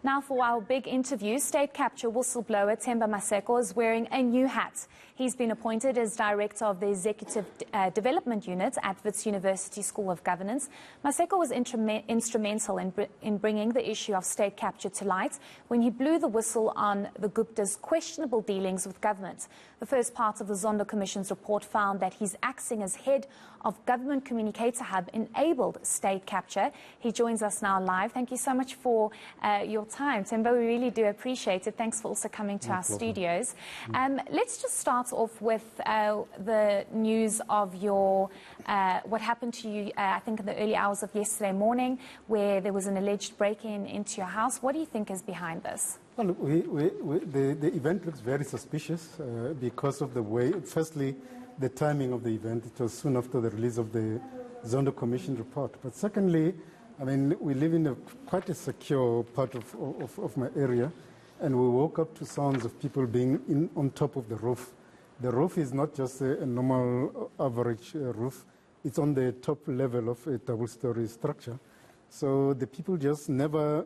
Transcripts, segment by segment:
Now for our big interview, state capture whistleblower Themba Maseko is wearing a new hat. He's been appointed as Director of the Executive Development Unit at Wits University School of Governance. Maseko was instrumental in bringing the issue of state capture to light when he blew the whistle on the Guptas' questionable dealings with government. The first part of the Zondo Commission's report found that his axing as head of Government Communicator Hub enabled state capture. He joins us now live. Thank you so much for your time, Themba. We really do appreciate it. Thanks for also coming to our studios. Let's just start off with the news of your what happened to you, I think in the early hours of yesterday morning, where there was an alleged break-in into your house. What do you think is behind this? Well, the event looks very suspicious because of the way, firstly, the timing of the event. It was soon after the release of the Zondo Commission report. But secondly, I mean, we live in quite a secure part of my area, and we woke up to sounds of people being on top of the roof. The roof is not just a normal average roof. It's on the top level of a double-story structure. So the people just never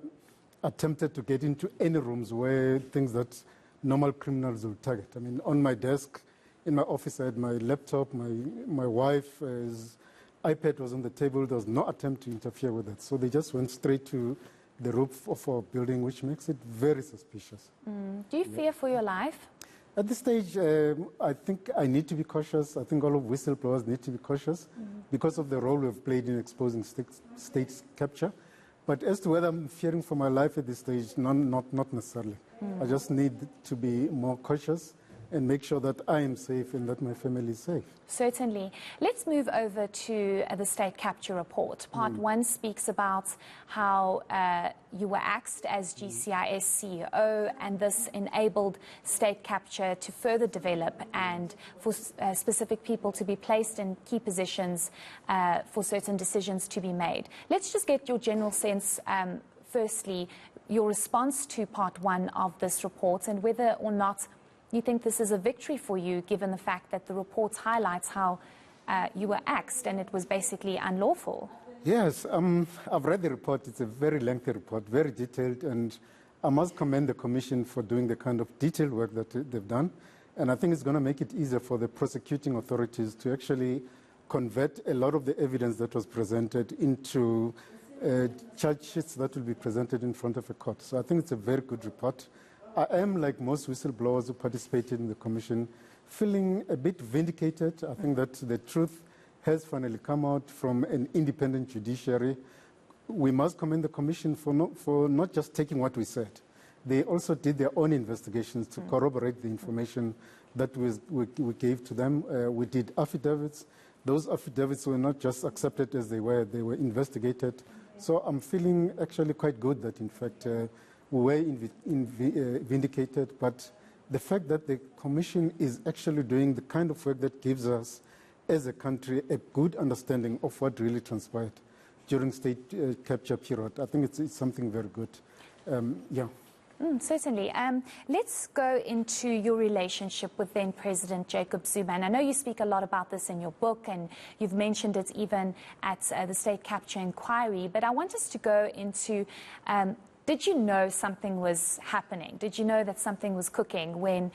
attempted to get into any rooms where things that normal criminals will target. I mean, on my desk, in my office, I had my laptop, my wife's iPad was on the table. There was no attempt to interfere with it. So they just went straight to the roof of our building, which makes it very suspicious. Do you fear for your life? At this stage, I think I need to be cautious. I think all of whistleblowers need to be cautious because of the role we've played in exposing state capture. But as to whether I'm fearing for my life at this stage, not necessarily. I just need to be more cautious and make sure that I am safe and that my family is safe. Certainly. Let's move over to the state capture report. Part 1 speaks about how you were axed as GCIS CEO, and this enabled state capture to further develop and for specific people to be placed in key positions for certain decisions to be made. Let's just get your general sense, firstly, your response to Part 1 of this report and whether or not you think this is a victory for you, given the fact that the report highlights how you were axed and it was basically unlawful? Yes, I've read the report. It's a very lengthy report, very detailed, and I must commend the Commission for doing the kind of detailed work that they've done. And I think it's going to make it easier for the prosecuting authorities to actually convert a lot of the evidence that was presented into charge sheets that will be presented in front of a court. So I think it's a very good report. I am, like most whistleblowers who participated in the Commission, feeling a bit vindicated. I think that the truth has finally come out from an independent judiciary. We must commend the Commission for not just taking what we said. They also did their own investigations to corroborate the information that we gave to them. We did affidavits. Those affidavits were not just accepted as they were investigated. So I'm feeling actually quite good that, in fact, we were vindicated, but the fact that the Commission is actually doing the kind of work that gives us, as a country, a good understanding of what really transpired during state capture period, I think it's something very good. Yeah. Certainly. Let's go into your relationship with then President Jacob Zuma. And I know you speak a lot about this in your book, and you've mentioned it even at the state capture inquiry. But I want us to go into did you know something was happening? Did you know that something was cooking when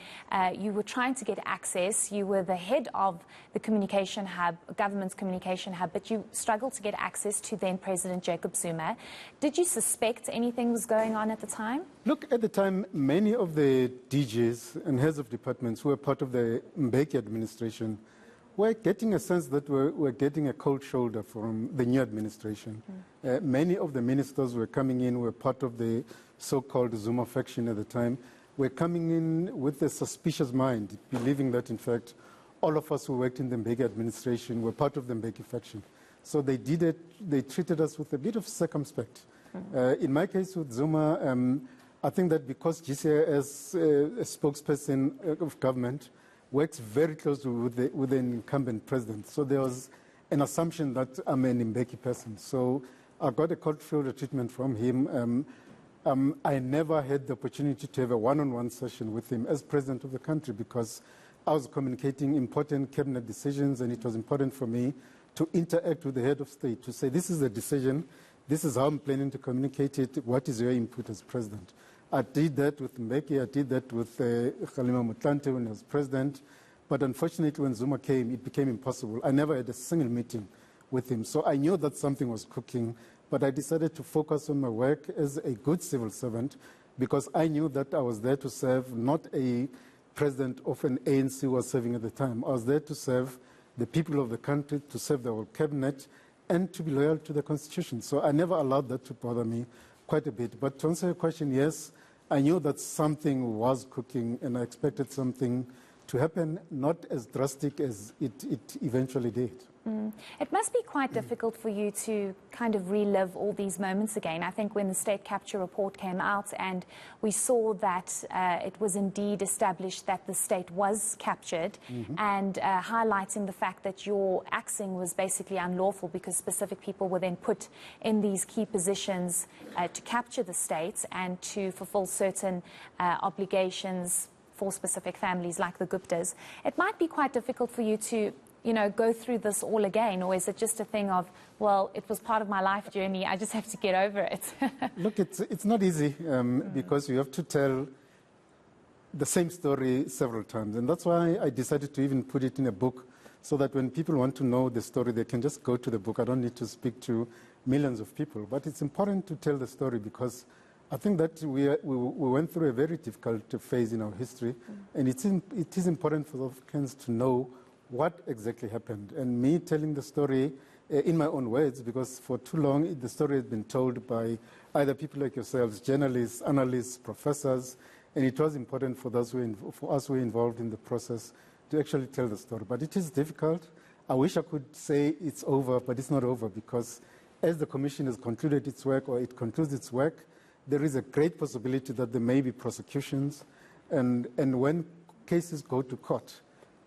you were trying to get access? You were the head of the communication hub, government's communication hub, but you struggled to get access to then President Jacob Zuma. Did you suspect anything was going on at the time? Look, at the time, many of the DGs and heads of departments who were part of the Mbeki administration were getting a sense that we're getting a cold shoulder from the new administration. Many of the ministers were coming in, were part of the so-called Zuma faction at the time, were coming in with a suspicious mind, believing that, in fact, all of us who worked in the Mbeki administration were part of the Mbeki faction. So they treated us with a bit of circumspect. In my case with Zuma, I think that because GCA as a spokesperson of government works very closely with the incumbent president. So there was an assumption that I'm an Mbeki person. So I got a cold shoulder treatment from him. I never had the opportunity to have a one-on-one session with him as president of the country because I was communicating important cabinet decisions, and it was important for me to interact with the head of state to say, this is the decision this is how I'm planning to communicate it. What is your input as president? I did that with Mbeki. I did that with Kgalema Motlanthe when he was president. But unfortunately, when Zuma came, it became impossible. I never had a single meeting with him. So I knew that something was cooking. But I decided to focus on my work as a good civil servant because I knew that I was there to serve not a president of an ANC who was serving at the time. I was there to serve the people of the country, to serve the whole cabinet, and to be loyal to the Constitution. So I never allowed that to bother me quite a bit. But to answer your question, yes, I knew that something was cooking, and I expected something to happen, not as drastic as it eventually did. It must be quite difficult for you to kind of relive all these moments again. I think when the state capture report came out and we saw that it was indeed established that the state was captured, and highlighting the fact that your axing was basically unlawful because specific people were then put in these key positions to capture the state and to fulfill certain obligations for specific families like the Guptas. It might be quite difficult for you to go through this all again, or is it just a thing of, well, it was part of my life journey, I just have to get over it? Look, it's not easy because you have to tell the same story several times. And that's why I decided to even put it in a book so that when people want to know the story, they can just go to the book. I don't need to speak to millions of people. But it's important to tell the story because I think that we went through a very difficult phase in our history. And it is important for South Africans to know what exactly happened. And me telling the story in my own words, because for too long the story has been told by either people like yourselves, journalists, analysts, professors, and it was important for us who were involved in the process to actually tell the story. But it is difficult. I wish I could say it's over, but it's not over because as the Commission has concluded its work or it concludes its work, there is a great possibility that there may be prosecutions. And when cases go to court,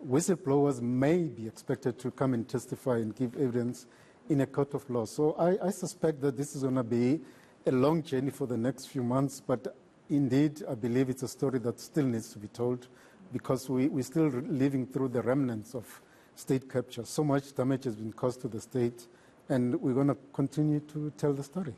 whistleblowers may be expected to come and testify and give evidence in a court of law. So I suspect that this is going to be a long journey for the next few months, but indeed I believe it's a story that still needs to be told because we're still living through the remnants of state capture. So much damage has been caused to the state, and we're going to continue to tell the story.